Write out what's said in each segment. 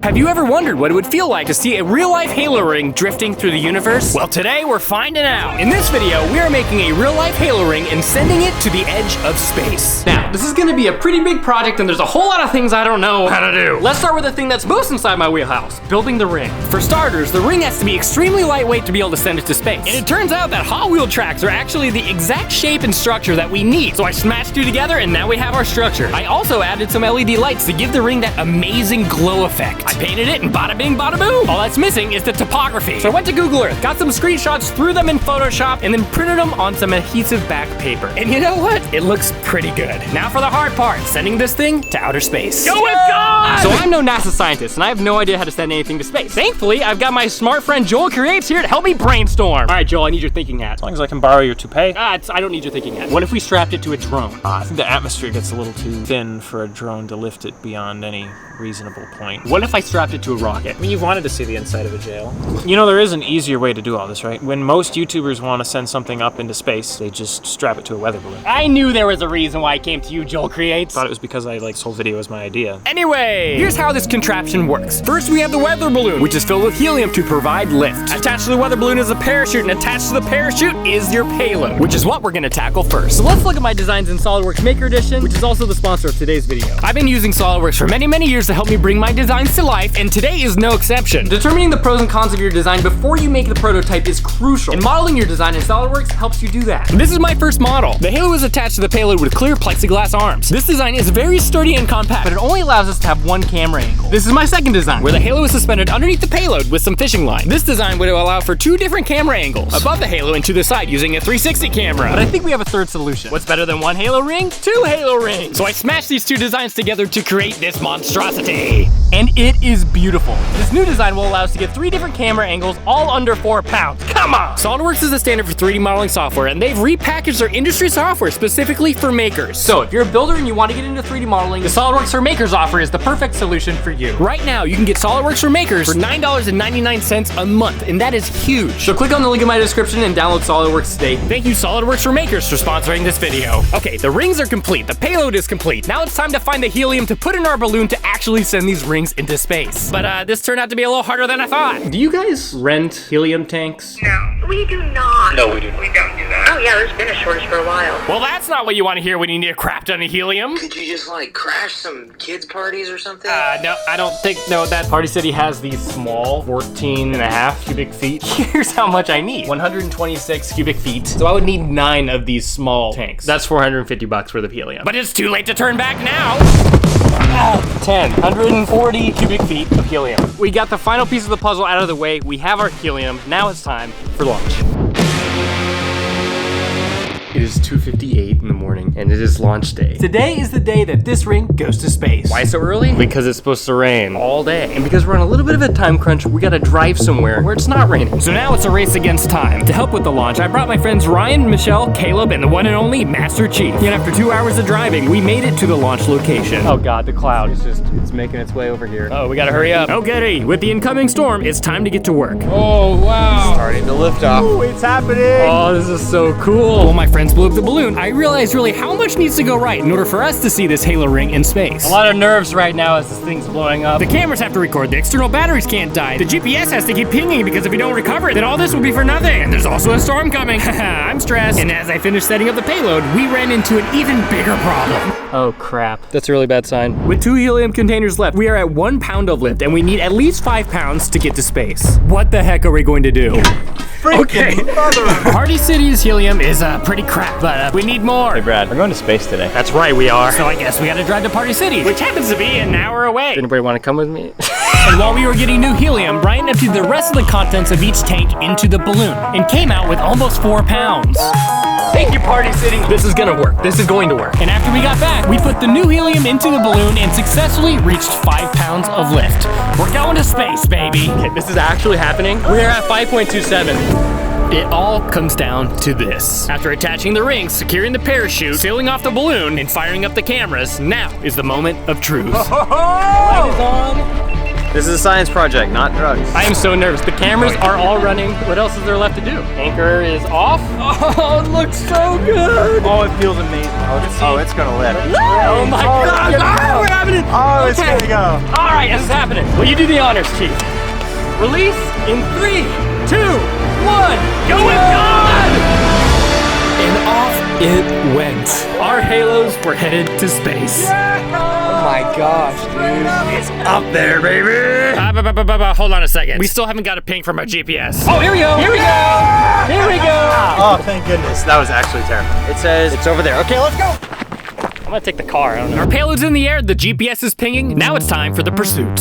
Have you ever wondered what it would feel like to see a real-life halo ring drifting through the universe? Well, today we're finding out. In this video, we are making a real-life halo ring and sending it to the edge of space. Now, this is gonna be a pretty big project and there's a whole lot of things I don't know how to do. Let's start with the thing that's most inside my wheelhouse, building the ring. For starters, the ring has to be extremely lightweight to be able to send it to space. And it turns out that Hot Wheel tracks are actually the exact shape and structure that we need. So I smashed two together and now we have our structure. I also added some LED lights to give the ring that amazing glow effect. I painted it and bada bing, bada boom. All that's missing is the topography. So I went to Google Earth, got some screenshots, threw them in Photoshop, and then printed them on some adhesive back paper. And you know what? It looks pretty good. Now for the hard part, sending this thing to outer space. Go with God! So I'm no NASA scientist, and I have no idea how to send anything to space. Thankfully, I've got my smart friend Joel Creates here to help me brainstorm. All right, Joel, I need your thinking hat. As long as I can borrow your toupee. I don't need your thinking hat. What if we strapped it to a drone? I think the atmosphere gets a little too thin for a drone to lift it beyond any reasonable point. What if I strapped it to a rocket? I mean, you've wanted to see the inside of a jail. You know, there is an easier way to do all this, right? When most YouTubers want to send something up into space, they just strap it to a weather balloon. I knew there was a reason why I came to you, Joel Creates. Thought it was because I like this whole video was my idea. Anyway, here's how this contraption works. First, we have the weather balloon, which is filled with helium to provide lift. Attached to the weather balloon is a parachute, and attached to the parachute is your payload, which is what we're gonna tackle first. So let's look at my designs in SolidWorks Maker Edition, which is also the sponsor of today's video. I've been using SolidWorks for many, many years to help me bring my designs to life, and today is no exception. Determining the pros and cons of your design before you make the prototype is crucial, and modeling your design in SolidWorks helps you do that. This is my first model. The halo is attached to the payload with clear plexiglass arms. This design is very sturdy and compact, but it only allows us to have one camera angle. This is my second design, where the halo is suspended underneath the payload with some fishing line. This design would allow for two different camera angles, above the halo and to the side using a 360 camera. But I think we have a third solution. What's better than one halo ring? Two halo rings. So I smashed these two designs together to create this monstrosity. And it is beautiful. This new design will allow us to get three different camera angles, all under 4 pounds. Come on! SolidWorks is the standard for 3D modeling software, and they've repackaged their industry software specifically for makers. So if you're a builder and you want to get into 3D modeling, the SolidWorks for Makers offer is the perfect solution for you. Right now, you can get SolidWorks for Makers for $9.99 a month, and that is huge. So click on the link in my description and download SolidWorks today. Thank you, SolidWorks for Makers, for sponsoring this video. Okay, the rings are complete, the payload is complete. Now it's time to find the helium to put in our balloon to actually send these rings into space. But this turned out to be a little harder than I thought. Do you guys rent helium tanks? No, we do not. No, we do not. We don't do that. Oh yeah, there's been a shortage for a while. Well, that's not what you want to hear when you need a crap ton of helium. Could you just like crash some kids' parties or something? No, I don't think, no, that Party City has these small 14.5 cubic feet. Here's how much I need. 126 cubic feet. So I would need 9 of these small tanks. That's $450 worth of helium. But it's too late to turn back now. 140 cubic feet of helium. We got the final piece of the puzzle out of the way. We have our helium. Now it's time for launch. It is 2:58 in the morning, and it is launch day. Today is the day that this ring goes to space. Why so early? Because it's supposed to rain all day. And because we're on a little bit of a time crunch, we gotta drive somewhere where it's not raining. So now it's a race against time. To help with the launch, I brought my friends Ryan, Michelle, Caleb, and the one and only Master Chief. And after 2 hours of driving, we made it to the launch location. Oh God, the cloud is it's making its way over here. Oh, we gotta hurry up. Okay, with the incoming storm, it's time to get to work. Oh, wow. Starting to lift off. Ooh, it's happening. Oh, this is so cool. Well, my friends blew up the balloon. I realized really how much needs to go right in order for us to see this halo ring in space. A lot of nerves right now as this thing's blowing up. The cameras have to record, the external batteries can't die, the GPS has to keep pinging because if we don't recover it, then all this will be for nothing. And there's also a storm coming. I'm stressed. And as I finished setting up the payload, we ran into an even bigger problem. Oh crap. That's a really bad sign. With 2 helium containers left, we are at 1 pound of lift and we need at least 5 pounds to get to space. What the heck are we going to do? Okay. Party City's helium is pretty crap, but we need more. Hey Brad, we're going to space today. That's right, we are. So I guess we gotta drive to Party City, which happens to be an hour away. Does anybody want to come with me? And while we were getting new helium, Brian emptied the rest of the contents of each tank into the balloon and came out with almost 4 pounds. Thank you, Party City. This is gonna work. This is going to work. And after we got back, we put the new helium into the balloon and successfully reached 5 pounds of lift. We're going to space, baby. Okay, this is actually happening. We're at 5.27. It all comes down to this. After attaching the rings, securing the parachute, sealing off the balloon, and firing up the cameras, now is the moment of truth. Light is on. This is a science project, not drugs. I am so nervous. The cameras are all running. What else is there left to do? Anchor is off. Oh, it looks so good. Oh, it feels amazing. Oh, it's gonna lift. Oh my God. Oh, we're having it. Oh, it's gonna go. All right, this is happening. Will you do the honors, Chief? Release in 3, 2, 1. Go with God! And off it went. Our halos were headed to space. Oh my gosh, dude. It's up there, baby. Hold on a second. We still haven't got a ping from our GPS. Oh, here we go. Here we go. Here we go. Oh, thank goodness. That was actually terrifying. It says it's over there. Okay, let's go. I'm gonna take the car. I don't know. Our payload's in the air. The GPS is pinging. Now it's time for the pursuit.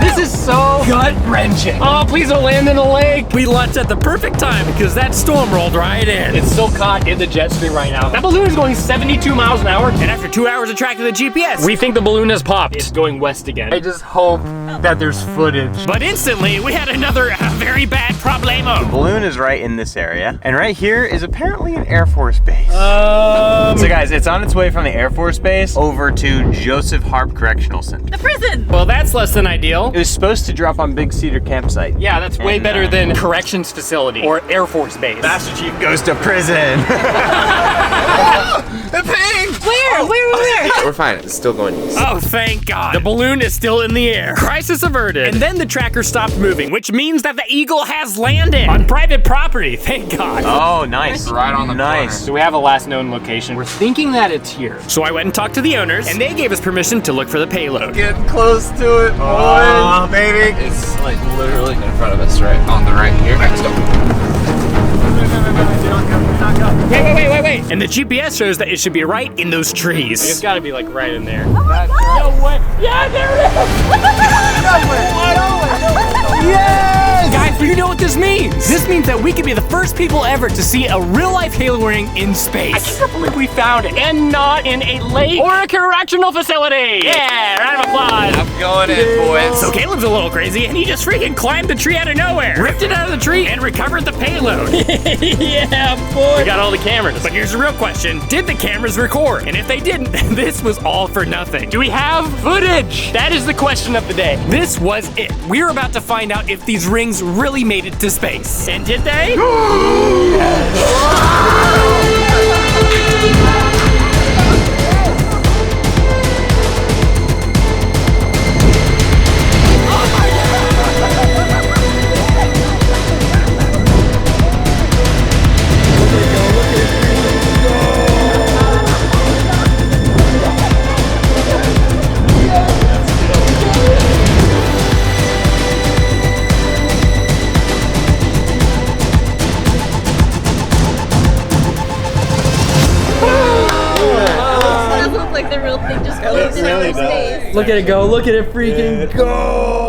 This is so gut-wrenching. Oh, please don't land in a lake. We launched at the perfect time because that storm rolled right in. It's still caught in the jet stream right now. That balloon is going 72 miles an hour, and after 2 hours of tracking the GPS, we think the balloon has popped. It's going west again. I just hope that there's footage. But instantly, we had another very bad problemo. The balloon is right in this area, and right here is apparently an Air Force base. So guys, it's on its way from the Air Force base over to Joseph Harp Correctional Center. The prison! Well, that's less than ideal. It was supposed to drop on Big Cedar Campsite. Yeah, that's way better than corrections facility or Air Force base. Master Chief goes to prison. The ping! Where? We're fine. It's still going east. Oh, thank God. The balloon is still in the air. Crisis averted. And then the tracker stopped moving, which means that the Eagle has landed on private property. Thank God. Oh, nice. Right on the Nice. So we have a last known location. We're thinking that it's here. So I went and talked to the owners, and they gave us permission to look for the payload. Getting close to it, Oh, baby. It's like literally in front of us, right on the right here. Next up. Wait. And the GPS shows that it should be right in those trees. It's gotta be like right in there. Oh my God! No way. Yeah, there it is. Yes! Guys, do you know what this means? This means that we could be the first people ever to see a real-life halo ring in space. I can't believe we found it, and not in a lake or a correctional facility. Yeah, round of applause. I'm going in, boys. So Caleb's a little crazy, and he just freaking climbed the tree out of nowhere, ripped it out of the tree, and recovered the payload. Yeah, boy. We got all the cameras. But here's the real question. Did the cameras record? And if they didn't, this was all for nothing. Do we have footage? That is the question of the day. This was it. We're about to find out if these rings really made it to space. And did they? Like the real thing just floats in outer space. Look at it go. Look at it freaking go.